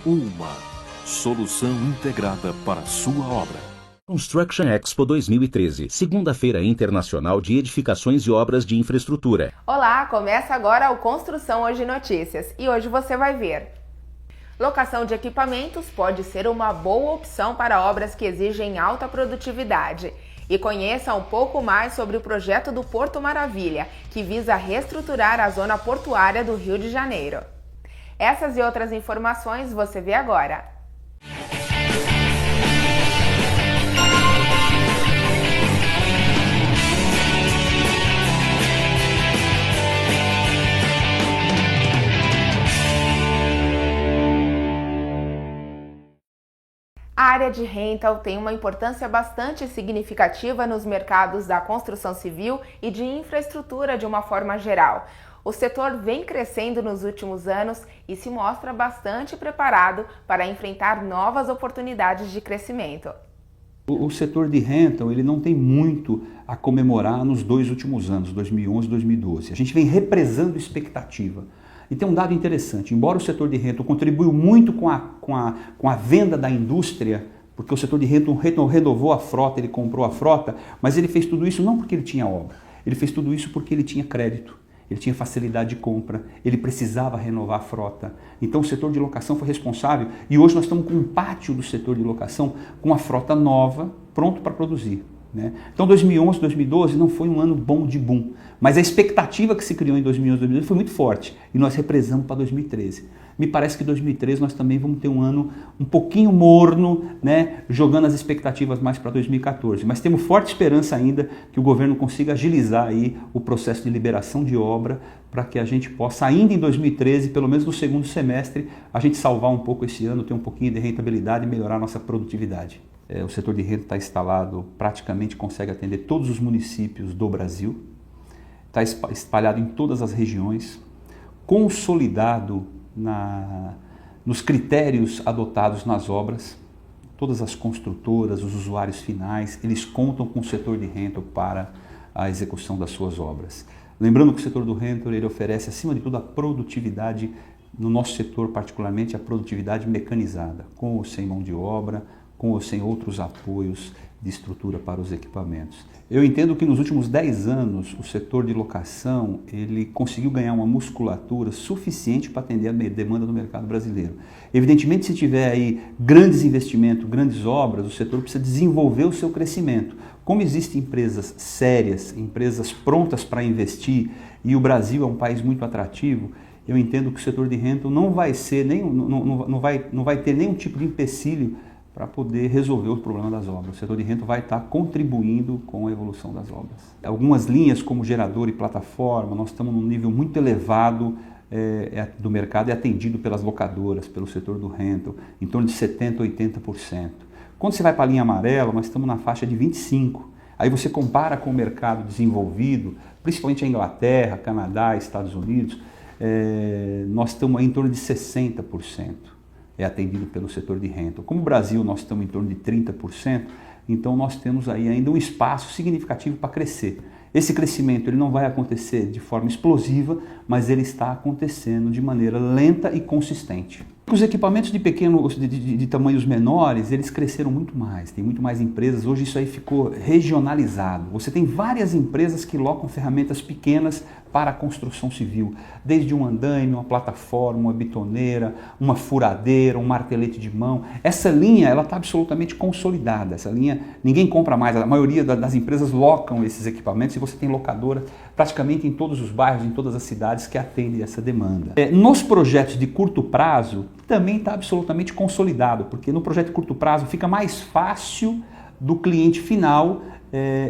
Uma solução integrada para a sua obra. Construction Expo 2013, Segunda-feira Internacional de Edificações e Obras de Infraestrutura. Olá, começa agora o Construção Hoje Notícias e hoje você vai ver: locação de equipamentos pode ser uma boa opção para obras que exigem alta produtividade. E conheça um pouco mais sobre o projeto do Porto Maravilha, que visa reestruturar a zona portuária do Rio de Janeiro. Essas e outras informações você vê agora. A área de rental tem uma importância bastante significativa nos mercados da construção civil e de infraestrutura de uma forma geral. O setor vem crescendo nos últimos anos e se mostra bastante preparado para enfrentar novas oportunidades de crescimento. O setor de rental ele não tem muito a comemorar nos dois últimos anos, 2011 e 2012. A gente vem represando expectativa. E tem um dado interessante: embora o setor de rental contribuiu muito com a venda da indústria, porque o setor de rental renovou a frota, ele comprou a frota, mas ele fez tudo isso não porque ele tinha obra, ele fez tudo isso porque ele tinha crédito, ele tinha facilidade de compra, ele precisava renovar a frota. Então o setor de locação foi responsável e hoje nós estamos com um pátio do setor de locação com a frota nova, pronto para produzir. Então 2011, 2012 não foi um ano bom de boom, mas a expectativa que se criou em 2011, 2012 foi muito forte e nós represamos para 2013. Me parece que 2013 nós também vamos ter um ano um pouquinho morno, jogando as expectativas mais para 2014, mas temos forte esperança ainda que o governo consiga agilizar aí o processo de liberação de obra para que a gente possa ainda em 2013, pelo menos no segundo semestre, a gente salvar um pouco esse ano, ter um pouquinho de rentabilidade e melhorar a nossa produtividade. O setor de renda está instalado, praticamente consegue atender todos os municípios do Brasil, está espalhado em todas as regiões, consolidado nos critérios adotados nas obras. Todas as construtoras, os usuários finais, eles contam com o setor de rental para a execução das suas obras. Lembrando que o setor do rental ele oferece, acima de tudo, a produtividade, no nosso setor particularmente, a produtividade mecanizada, com ou sem mão de obra, com ou sem outros apoios de estrutura para os equipamentos. Eu entendo que nos últimos 10 anos o setor de locação ele conseguiu ganhar uma musculatura suficiente para atender a demanda do mercado brasileiro. Evidentemente, se tiver aí grandes investimentos, grandes obras, o setor precisa desenvolver o seu crescimento. Como existem empresas sérias, empresas prontas para investir e o Brasil é um país muito atrativo, eu entendo que o setor de rental não vai ter nenhum tipo de empecilho para poder resolver o problema das obras. O setor de rental vai estar contribuindo com a evolução das obras. Algumas linhas como gerador e plataforma, nós estamos num nível muito elevado do mercado, é atendido pelas locadoras, pelo setor do rental, em torno de 70% a 80%. Quando você vai para a linha amarela, nós estamos na faixa de 25%. Aí você compara com o mercado desenvolvido, principalmente a Inglaterra, Canadá, Estados Unidos, nós estamos aí em torno de 60%. É atendido pelo setor de rental. Como o Brasil nós estamos em torno de 30%, então nós temos aí ainda um espaço significativo para crescer. Esse crescimento ele não vai acontecer de forma explosiva, mas ele está acontecendo de maneira lenta e consistente. Os equipamentos de tamanhos menores, eles cresceram muito mais, tem muito mais empresas, hoje isso aí ficou regionalizado. Você tem várias empresas que locam ferramentas pequenas para a construção civil, desde um andaime, uma plataforma, uma bitoneira, uma furadeira, um martelete de mão. Essa linha ela está absolutamente consolidada, essa linha ninguém compra mais, a maioria das empresas locam esses equipamentos e você tem locadora praticamente em todos os bairros, em todas as cidades que atendem essa demanda. Nos projetos de curto prazo, também está absolutamente consolidado, porque no projeto de curto prazo fica mais fácil do cliente final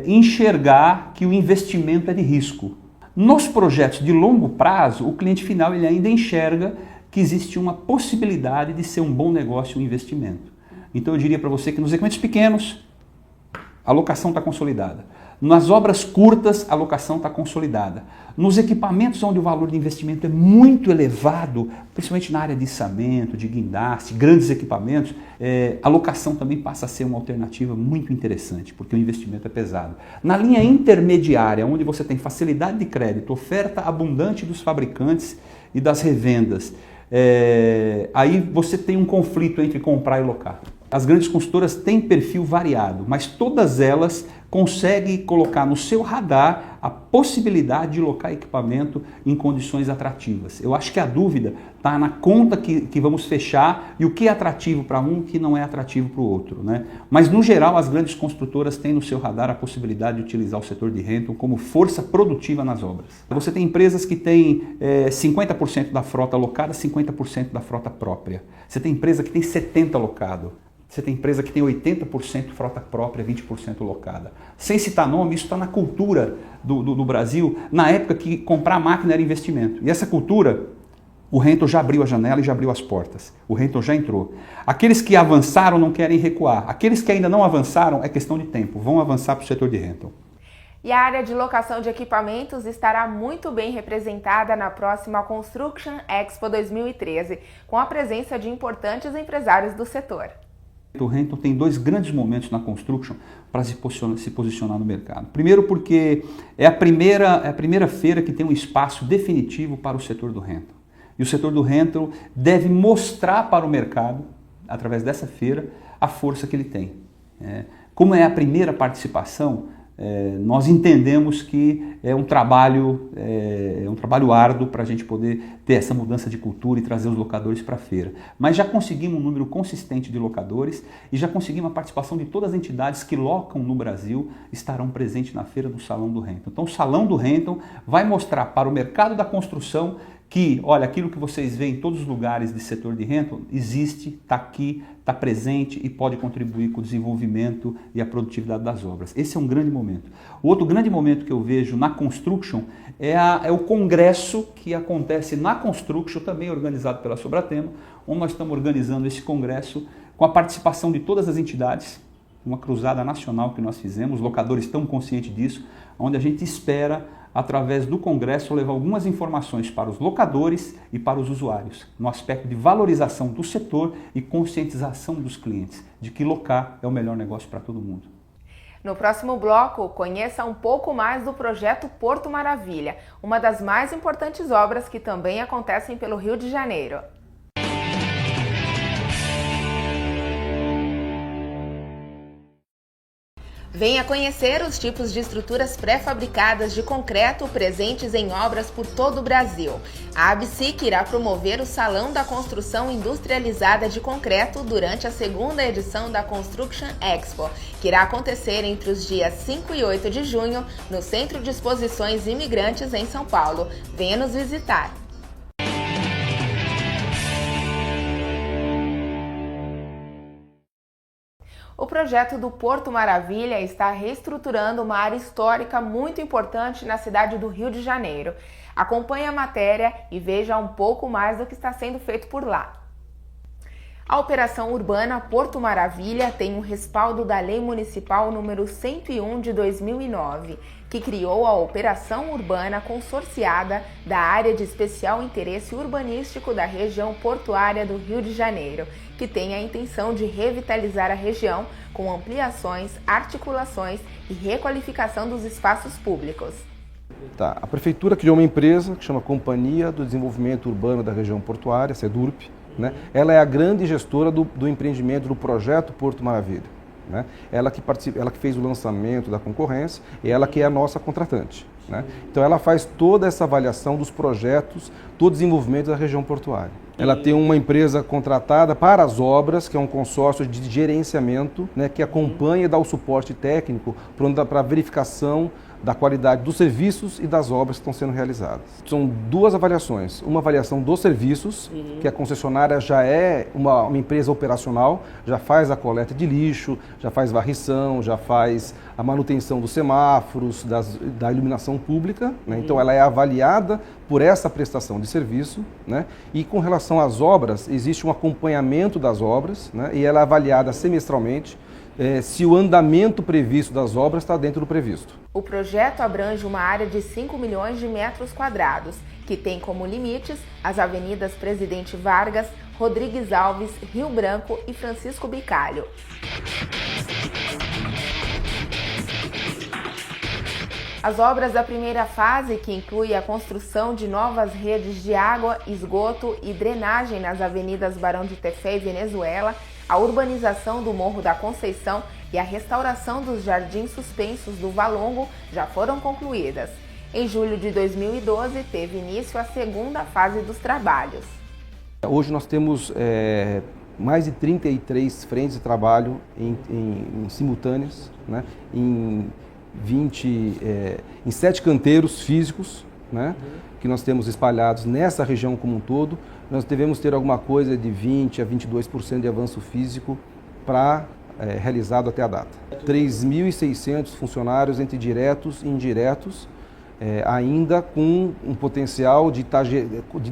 enxergar que o investimento é de risco. Nos projetos de longo prazo, o cliente final ele ainda enxerga que existe uma possibilidade de ser um bom negócio um investimento. Então eu diria para você que nos equipamentos pequenos, a locação está consolidada. Nas obras curtas, a locação está consolidada. Nos equipamentos onde o valor de investimento é muito elevado, principalmente na área de içamento, de guindaste, grandes equipamentos, a locação também passa a ser uma alternativa muito interessante, porque o investimento é pesado. Na linha intermediária, onde você tem facilidade de crédito, oferta abundante dos fabricantes e das revendas, aí você tem um conflito entre comprar e locar. As grandes construtoras têm perfil variado, mas todas elas conseguem colocar no seu radar a possibilidade de locar equipamento em condições atrativas. Eu acho que a dúvida está na conta que vamos fechar e o que é atrativo para um e o que não é atrativo para o outro, né? Mas, no geral, as grandes construtoras têm no seu radar a possibilidade de utilizar o setor de rental como força produtiva nas obras. Você tem empresas que têm 50% da frota locada, 50% da frota própria. Você tem empresa que tem 70% locado. Você tem empresa que tem 80% frota própria, 20% locada. Sem citar nome, isso está na cultura do Brasil, na época que comprar máquina era investimento. E essa cultura, o rental já abriu a janela e já abriu as portas. O rental já entrou. Aqueles que avançaram não querem recuar. Aqueles que ainda não avançaram, é questão de tempo. Vão avançar para o setor de rental. E a área de locação de equipamentos estará muito bem representada na próxima Construction Expo 2013, com a presença de importantes empresários do setor. O rental tem dois grandes momentos na construction para se posicionar no mercado. Primeiro porque é a primeira feira que tem um espaço definitivo para o setor do rental. E o setor do rental deve mostrar para o mercado, através dessa feira, a força que ele tem. Como é a primeira participação, nós entendemos que é um trabalho árduo para a gente poder ter essa mudança de cultura e trazer os locadores para a feira. Mas já conseguimos um número consistente de locadores e já conseguimos a participação de todas as entidades que locam no Brasil estarão presentes na feira do Salão do Rental. Então o Salão do Rental vai mostrar para o mercado da construção que, olha, aquilo que vocês veem em todos os lugares de setor de rental existe, está aqui, está presente e pode contribuir com o desenvolvimento e a produtividade das obras. Esse é um grande momento. O outro grande momento que eu vejo na construction é o congresso que acontece na construction, também organizado pela Sobratema, onde nós estamos organizando esse congresso com a participação de todas as entidades, uma cruzada nacional que nós fizemos, os locadores estão conscientes disso, onde a gente espera, através do Congresso, levar algumas informações para os locadores e para os usuários, no aspecto de valorização do setor e conscientização dos clientes, de que locar é o melhor negócio para todo mundo. No próximo bloco, conheça um pouco mais do projeto Porto Maravilha, uma das mais importantes obras que também acontecem pelo Rio de Janeiro. Venha conhecer os tipos de estruturas pré-fabricadas de concreto presentes em obras por todo o Brasil. A ABSIC irá promover o Salão da Construção Industrializada de Concreto durante a segunda edição da Construction Expo, que irá acontecer entre os dias 5 e 8 de junho no Centro de Exposições Imigrantes em São Paulo. Venha nos visitar! O projeto do Porto Maravilha está reestruturando uma área histórica muito importante na cidade do Rio de Janeiro. Acompanhe a matéria e veja um pouco mais do que está sendo feito por lá. A Operação Urbana Porto Maravilha tem um respaldo da Lei Municipal número 101 de 2009, que criou a Operação Urbana Consorciada da Área de Especial Interesse Urbanístico da região portuária do Rio de Janeiro, que tem a intenção de revitalizar a região com ampliações, articulações e requalificação dos espaços públicos. A Prefeitura criou uma empresa que chama Companhia do Desenvolvimento Urbano da Região Portuária, SEDURP. Ela é a grande gestora do empreendimento do projeto Porto Maravilha. Ela que fez o lançamento da concorrência e ela que é a nossa contratante. Então ela faz toda essa avaliação dos projetos do desenvolvimento da região portuária. Ela tem uma empresa contratada para as obras, que é um consórcio de gerenciamento, que acompanha e dá o suporte técnico para a verificação da qualidade dos serviços e das obras que estão sendo realizadas. São duas avaliações. Uma avaliação dos serviços, que a concessionária já é uma empresa operacional, já faz a coleta de lixo, já faz varrição, já faz a manutenção dos semáforos, da iluminação pública. Então ela é avaliada por essa prestação de serviço. E com relação às obras, existe um acompanhamento das obras, e ela é avaliada semestralmente se o andamento previsto das obras está dentro do previsto. O projeto abrange uma área de 5 milhões de metros quadrados, que tem como limites as avenidas Presidente Vargas, Rodrigues Alves, Rio Branco e Francisco Bicalho. As obras da primeira fase, que inclui a construção de novas redes de água, esgoto e drenagem nas avenidas Barão de Tefé e Venezuela, a urbanização do Morro da Conceição e a restauração dos jardins suspensos do Valongo já foram concluídas. Em julho de 2012, teve início a segunda fase dos trabalhos. Hoje nós temos mais de 33 frentes de trabalho em simultâneas, né? em 7 canteiros físicos, né? que nós temos espalhados nessa região como um todo. Nós devemos ter alguma coisa de 20% a 22% de avanço físico realizado até a data. 3.600 funcionários entre diretos e indiretos, ainda com um potencial de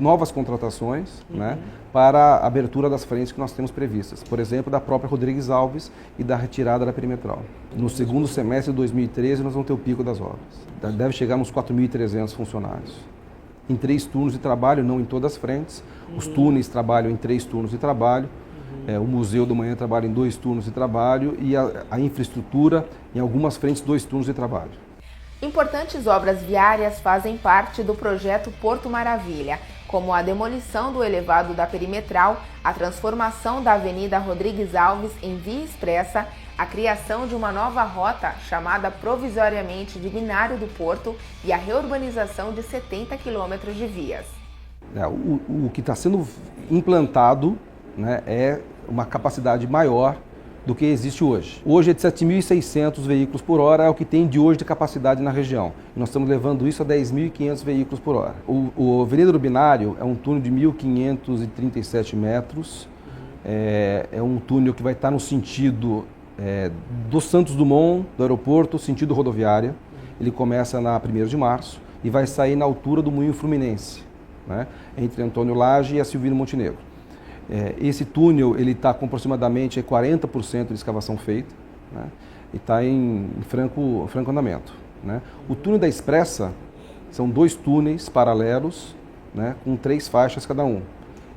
novas contratações, né, para a abertura das frentes que nós temos previstas. Por exemplo, da própria Rodrigues Alves e da retirada da perimetral. No segundo semestre de 2013 nós vamos ter o pico das obras. Deve chegar uns 4.300 funcionários. Em 3 turnos de trabalho, não em todas as frentes. Os túneis trabalham em 3 turnos de trabalho. O Museu do Manhã trabalha em 2 turnos de trabalho e a infraestrutura, em algumas frentes, 2 turnos de trabalho. Importantes obras viárias fazem parte do projeto Porto Maravilha, como a demolição do elevado da perimetral, a transformação da Avenida Rodrigues Alves em via expressa, a criação de uma nova rota chamada provisoriamente de Binário do Porto e a reurbanização de 70 quilômetros de vias. O que está sendo implantado, né, é uma capacidade maior do que existe hoje. Hoje é de 7.600 veículos por hora, é o que tem de hoje de capacidade na região. Nós estamos levando isso a 10.500 veículos por hora. O Avenida do Binário é um túnel de 1.537 metros, é um túnel que vai estar no sentido do Santos Dumont, do aeroporto, sentido rodoviária. Ele começa na 1º de março e vai sair na altura do Moinho Fluminense, né, entre Antônio Lage e a Silvino Montenegro. Esse túnel está com aproximadamente 40% de escavação feita, né, e está em franco andamento. Né. O túnel da Expressa são 2 túneis paralelos, né, com 3 faixas cada um.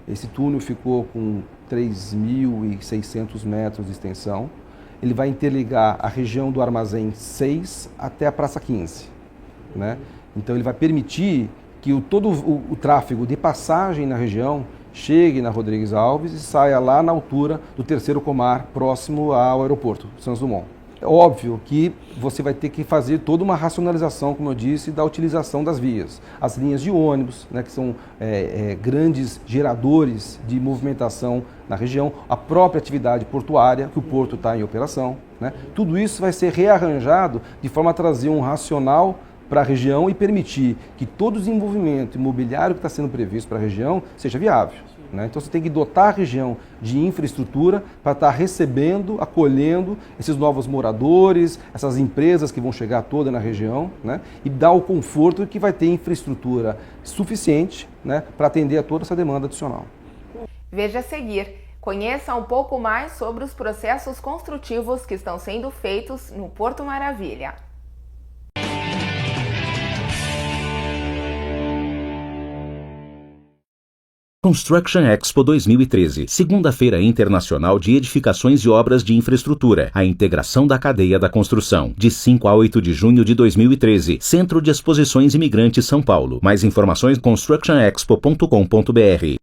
Esse túnel ficou com 3.600 metros de extensão. Ele vai interligar a região do Armazém 6 até a Praça 15. Né. Então ele vai permitir que todo o tráfego de passagem na região chegue na Rodrigues Alves e saia lá na altura do 3º Comar, próximo ao aeroporto, Santos Dumont. É óbvio que você vai ter que fazer toda uma racionalização, como eu disse, da utilização das vias. As linhas de ônibus, né, que são grandes geradores de movimentação na região, a própria atividade portuária, que o porto está em operação. Né, tudo isso vai ser rearranjado de forma a trazer um racional para a região e permitir que todo o desenvolvimento imobiliário que está sendo previsto para a região seja viável. Né? Então você tem que dotar a região de infraestrutura para estar recebendo, acolhendo esses novos moradores, essas empresas que vão chegar toda na região, né? E dar o conforto que vai ter infraestrutura suficiente, né, para atender a toda essa demanda adicional. Veja a seguir. Conheça um pouco mais sobre os processos construtivos que estão sendo feitos no Porto Maravilha. Construction Expo 2013, segunda-feira internacional de edificações e obras de infraestrutura, a integração da cadeia da construção, de 5 a 8 de junho de 2013, Centro de Exposições Imigrantes São Paulo. Mais informações constructionexpo.com.br.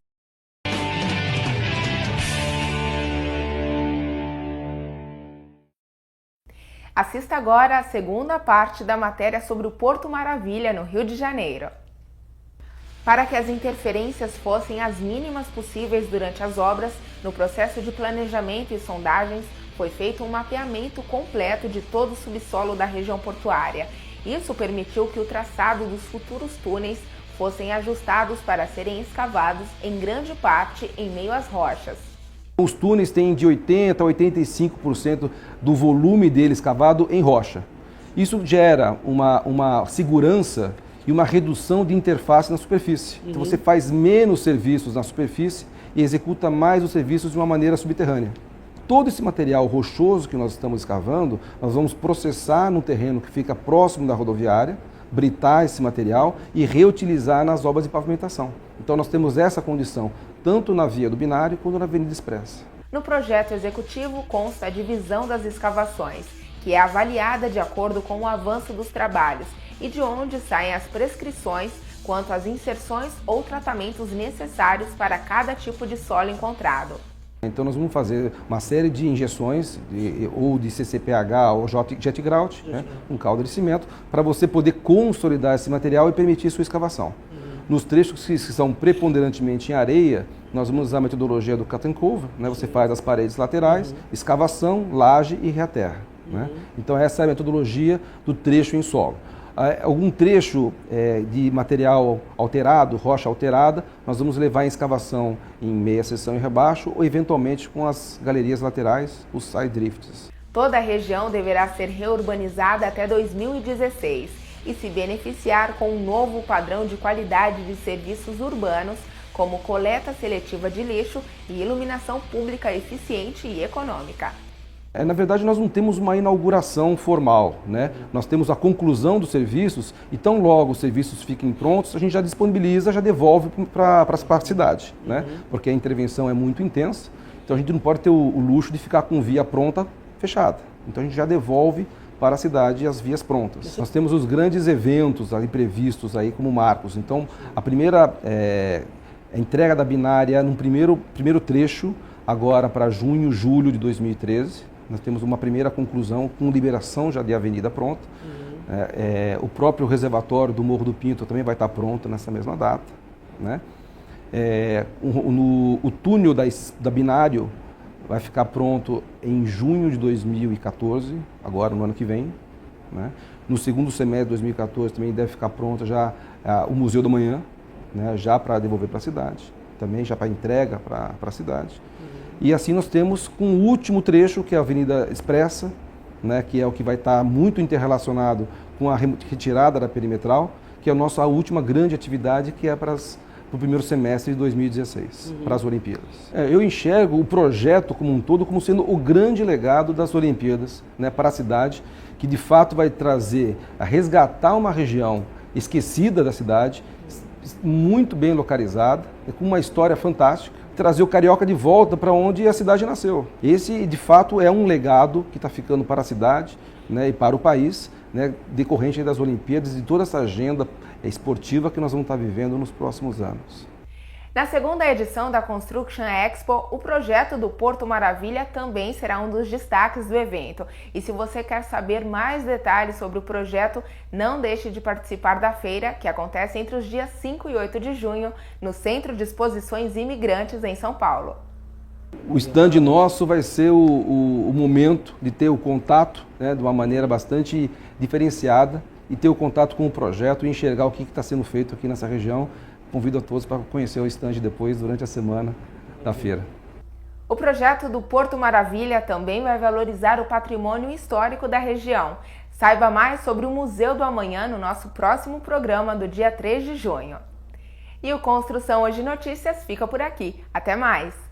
Assista agora a segunda parte da matéria sobre o Porto Maravilha, no Rio de Janeiro. Para que as interferências fossem as mínimas possíveis durante as obras, no processo de planejamento e sondagens, foi feito um mapeamento completo de todo o subsolo da região portuária. Isso permitiu que o traçado dos futuros túneis fossem ajustados para serem escavados, em grande parte, em meio às rochas. Os túneis têm de 80% a 85% do volume dele escavado em rocha. Isso gera uma segurança e uma redução de interface na superfície. Então você faz menos serviços na superfície e executa mais os serviços de uma maneira subterrânea. Todo esse material rochoso que nós estamos escavando, nós vamos processar no terreno que fica próximo da rodoviária, britar esse material e reutilizar nas obras de pavimentação. Então nós temos essa condição, tanto na via do Binário quanto na Avenida Expressa. No projeto executivo consta a divisão das escavações, que é avaliada de acordo com o avanço dos trabalhos, e de onde saem as prescrições quanto às inserções ou tratamentos necessários para cada tipo de solo encontrado. Então nós vamos fazer uma série de injeções, ou de CCPH ou jet grout, né, um caldo de cimento, para você poder consolidar esse material e permitir sua escavação. Nos trechos que são preponderantemente em areia, nós vamos usar a metodologia do cut and cover, né, você faz as paredes laterais, escavação, laje e reaterra. Né? Então essa é a metodologia do trecho em solo. Algum trecho de material alterado, rocha alterada, nós vamos levar em escavação em meia seção e rebaixo ou eventualmente com as galerias laterais, os side drifts. Toda a região deverá ser reurbanizada até 2016 e se beneficiar com um novo padrão de qualidade de serviços urbanos, como coleta seletiva de lixo e iluminação pública eficiente e econômica. Na verdade, nós não temos uma inauguração formal, né? Nós temos a conclusão dos serviços e tão logo os serviços fiquem prontos, a gente já disponibiliza, já devolve para a cidade, né? Porque a intervenção é muito intensa, então a gente não pode ter o luxo de ficar com via pronta fechada. Então a gente já devolve para a cidade as vias prontas. Nós temos os grandes eventos ali previstos aí como marcos. Então a primeira entrega da binária no primeiro trecho, agora para junho, julho de 2013. Nós temos uma primeira conclusão com liberação já de avenida pronta. O próprio reservatório do Morro do Pinto também vai estar pronto nessa mesma data. Né? O túnel da binário vai ficar pronto em junho de 2014, agora no ano que vem. Né? No segundo semestre de 2014 também deve ficar pronto já o Museu da Manhã, né? Já para devolver para a cidade, também já para entrega para a cidade. E assim nós temos com o último trecho, que é a Avenida Expressa, né, que é o que vai estar muito interrelacionado com a retirada da perimetral, que é a nossa última grande atividade, que é para o primeiro semestre de 2016, para as Olimpíadas. Eu enxergo o projeto como um todo como sendo o grande legado das Olimpíadas, né, para a cidade, que de fato vai trazer, a resgatar uma região esquecida da cidade, muito bem localizada, com uma história fantástica, trazer o carioca de volta para onde a cidade nasceu. Esse, de fato, é um legado que está ficando para a cidade, né, e para o país, né, decorrente das Olimpíadas e de toda essa agenda esportiva que nós vamos estar vivendo nos próximos anos. Na segunda edição da Construction Expo, o projeto do Porto Maravilha também será um dos destaques do evento. E se você quer saber mais detalhes sobre o projeto, não deixe de participar da feira, que acontece entre os dias 5 e 8 de junho, no Centro de Exposições Imigrantes, em São Paulo. O stand nosso vai ser o momento de ter o contato, né, de uma maneira bastante diferenciada, e ter o contato com o projeto e enxergar o que está sendo feito aqui nessa região. Convido a todos para conhecer o stand depois, durante a semana da feira. O projeto do Porto Maravilha também vai valorizar o patrimônio histórico da região. Saiba mais sobre o Museu do Amanhã no nosso próximo programa do dia 3 de junho. E o Construção Hoje Notícias fica por aqui. Até mais!